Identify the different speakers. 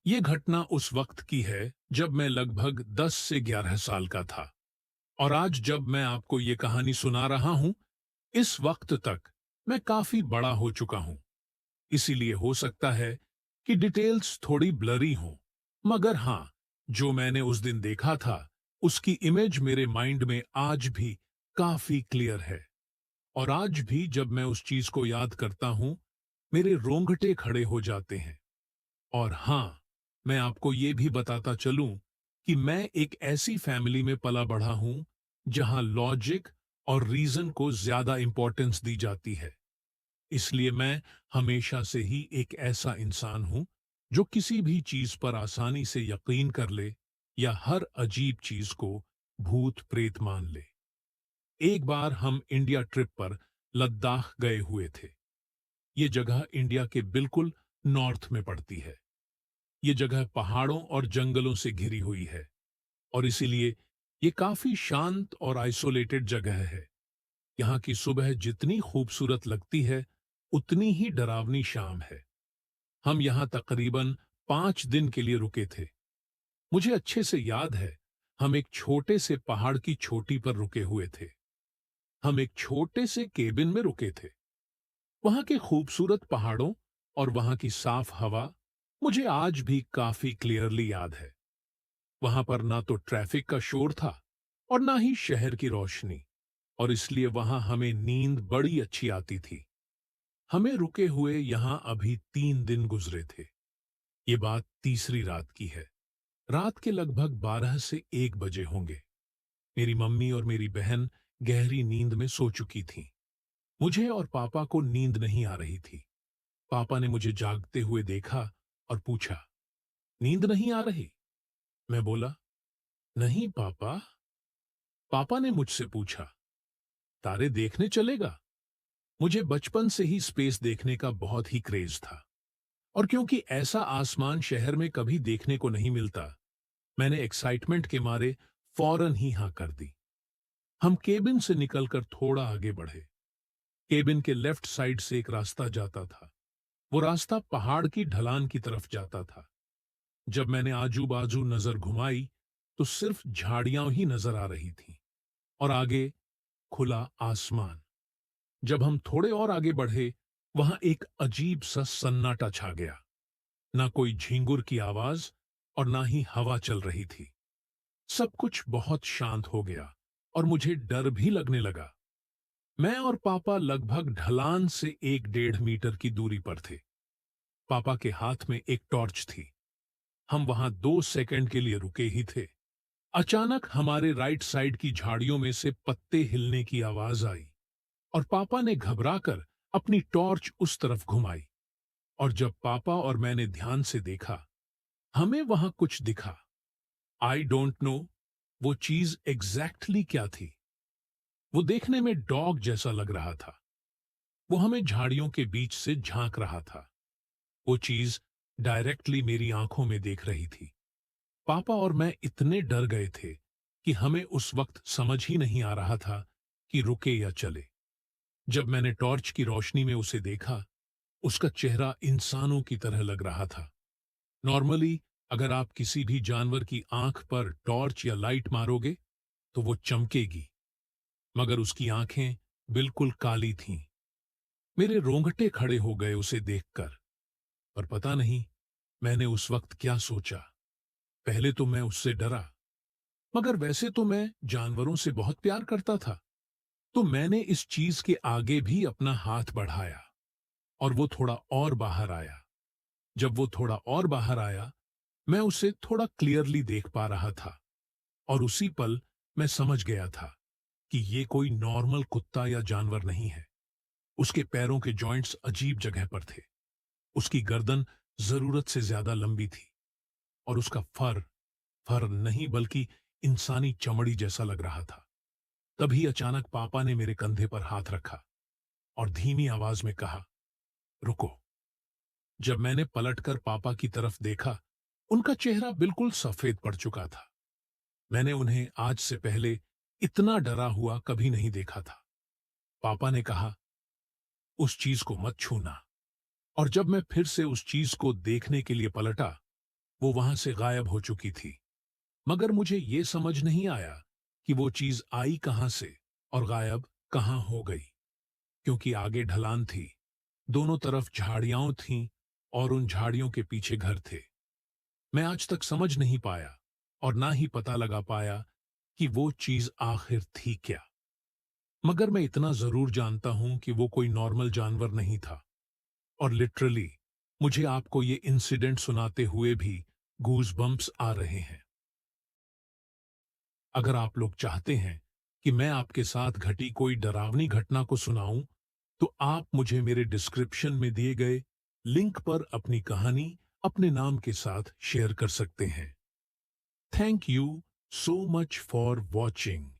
Speaker 1: ये घटना उस वक्त की है जब मैं लगभग 10 से 11 साल का था। और आज जब मैं आपको ये कहानी सुना रहा हूं, इस वक्त तक मैं काफी बड़ा हो चुका हूं। इसीलिए हो सकता है कि डिटेल्स थोड़ी ब्लरी हों, मगर हां, जो मैंने उस दिन देखा था उसकी इमेज मेरे माइंड में आज भी काफी क्लियर है। और आज भी जब मैं उस चीज को याद करता हूं, मेरे रोंगटे खड़े हो जाते हैं। और हां, मैं आपको ये भी बताता चलूं कि मैं एक ऐसी फैमिली में पला बढ़ा हूं जहां लॉजिक और रीजन को ज्यादा इंपॉर्टेंस दी जाती है। इसलिए मैं हमेशा से ही एक ऐसा इंसान हूं जो किसी भी चीज पर आसानी से यकीन कर ले या हर अजीब चीज को भूत प्रेत मान ले। एक बार हम इंडिया ट्रिप पर लद्दाख गए हुए थे। ये जगह इंडिया के बिल्कुल नॉर्थ में पड़ती है। ये जगह पहाड़ों और जंगलों से घिरी हुई है और इसीलिए ये काफी शांत और आइसोलेटेड जगह है। यहाँ की सुबह जितनी खूबसूरत लगती है, उतनी ही डरावनी शाम है। हम यहाँ तकरीबन 5 दिन के लिए रुके थे। मुझे अच्छे से याद है, हम एक छोटे से पहाड़ की चोटी पर रुके हुए थे। हम एक छोटे से केबिन में रुके थे। वहां के खूबसूरत पहाड़ों और वहां की साफ हवा मुझे आज भी काफी क्लियरली याद है। वहां पर ना तो ट्रैफिक का शोर था और ना ही शहर की रोशनी, और इसलिए वहां हमें नींद बड़ी अच्छी आती थी। हमें रुके हुए यहां अभी 3 दिन गुजरे थे। ये बात तीसरी रात की है। रात के लगभग 12 से 1 बजे होंगे। मेरी मम्मी और मेरी बहन गहरी नींद में सो चुकी थीं। मुझे और पापा को नींद नहीं आ रही थी। पापा ने मुझे जागते हुए देखा और पूछा, नींद नहीं आ रही? मैं बोला, नहीं पापा। पापा ने मुझसे पूछा, तारे देखने चलेगा? मुझे बचपन से ही स्पेस देखने का बहुत ही क्रेज था, और क्योंकि ऐसा आसमान शहर में कभी देखने को नहीं मिलता, मैंने एक्साइटमेंट के मारे फौरन ही हां कर दी। हम केबिन से निकलकर थोड़ा आगे बढ़े। केबिन के लेफ्ट साइड से एक रास्ता जाता था। वो रास्ता पहाड़ की ढलान की तरफ जाता था। जब मैंने आजू बाजू नजर घुमाई तो सिर्फ झाड़ियां ही नजर आ रही थीं और आगे खुला आसमान। जब हम थोड़े और आगे बढ़े, वहां एक अजीब सा सन्नाटा छा गया। ना कोई झींगुर की आवाज और ना ही हवा चल रही थी। सब कुछ बहुत शांत हो गया और मुझे डर भी लगने लगा। मैं और पापा लगभग ढलान से 1-1.5 मीटर की दूरी पर थे। पापा के हाथ में एक टॉर्च थी। हम वहां 2 सेकंड के लिए रुके ही थे। अचानक हमारे राइट साइड की झाड़ियों में से पत्ते हिलने की आवाज आई और पापा ने घबराकर अपनी टॉर्च उस तरफ घुमाई। और जब पापा और मैंने ध्यान से देखा, हमें वहां कुछ दिखा। आई डोंट नो वो चीज एग्जैक्टली क्या थी। वो देखने में डॉग जैसा लग रहा था। वो हमें झाड़ियों के बीच से झांक रहा था। वो चीज डायरेक्टली मेरी आंखों में देख रही थी। पापा और मैं इतने डर गए थे कि हमें उस वक्त समझ ही नहीं आ रहा था कि रुके या चले। जब मैंने टॉर्च की रोशनी में उसे देखा, उसका चेहरा इंसानों की तरह लग रहा था। नॉर्मली अगर आप किसी भी जानवर की आंख पर टॉर्च या लाइट मारोगे तो वो चमकेगी, मगर उसकी आंखें बिल्कुल काली थीं। मेरे रोंगटे खड़े हो गए उसे देखकर। पर पता नहीं मैंने उस वक्त क्या सोचा। पहले तो मैं उससे डरा, मगर वैसे तो मैं जानवरों से बहुत प्यार करता था। तो मैंने इस चीज के आगे भी अपना हाथ बढ़ाया और वो थोड़ा और बाहर आया। जब वो थोड़ा और बाहर आया, मैं उसे थोड़ा क्लियरली देख पा रहा था, और उसी पल मैं समझ गया था कि ये कोई नॉर्मल कुत्ता या जानवर नहीं है। उसके पैरों के जॉइंट्स अजीब जगह पर थे। उसकी गर्दन जरूरत से ज्यादा लंबी थी और उसका फर फर नहीं बल्कि इंसानी चमड़ी जैसा लग रहा था। तभी अचानक पापा ने मेरे कंधे पर हाथ रखा और धीमी आवाज में कहा, रुको। जब मैंने पलटकर पापा की तरफ देखा, उनका चेहरा बिल्कुल सफेद पड़ चुका था। मैंने उन्हें आज से पहले इतना डरा हुआ कभी नहीं देखा था। पापा ने कहा, उस चीज को मत छूना। और जब मैं फिर से उस चीज को देखने के लिए पलटा, वो वहां से गायब हो चुकी थी। मगर मुझे ये समझ नहीं आया कि वो चीज आई कहां से और गायब कहां हो गई, क्योंकि आगे ढलान थी, दोनों तरफ झाड़ियां थीं और उन झाड़ियों के पीछे घर थे। मैं आज तक समझ नहीं पाया और ना ही पता लगा पाया कि वो चीज आखिर थी क्या। मगर मैं इतना जरूर जानता हूं कि वो कोई नॉर्मल जानवर नहीं था, और लिटरली मुझे आपको ये इंसिडेंट सुनाते हुए भी गूज बम्प्स आ रहे हैं। अगर आप लोग चाहते हैं कि मैं आपके साथ घटी कोई डरावनी घटना को सुनाऊं, तो आप मुझे मेरे डिस्क्रिप्शन में दिए गए लिंक पर अपनी कहानी अपने नाम के साथ शेयर कर सकते हैं। Thank you so much for watching.